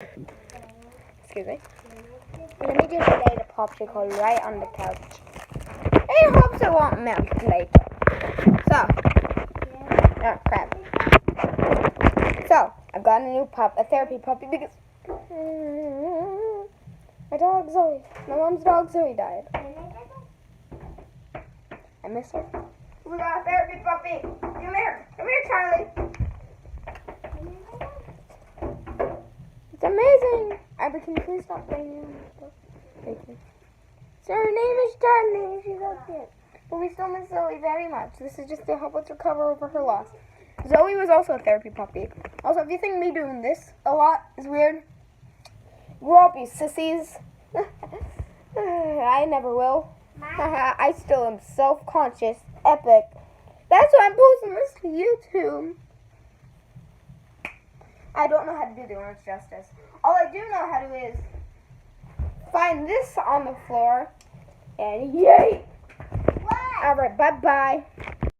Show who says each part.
Speaker 1: Excuse me. Let me just lay the popsicle right on the couch. In hopes it won't melt later. So, oh crap. So, I've got a new a therapy puppy because my dog Zoe, my mom's dog Zoe died. I miss her. We got a therapy puppy. Come here, Charlie. It's amazing. Abby, can you please stop playing? Thank you. So her name is Charlie. She's so cute. But we still miss Zoe very much. This is just to help us recover over her loss. Zoe was also a therapy puppy. Also, if you think me doing this a lot is weird, grow up, you sissies. I never will. I still am self-conscious. Epic. That's why I'm posting this to YouTube. I don't know how to do the orange justice. All I do know how to do is find this on the floor and yay! Alright, bye-bye.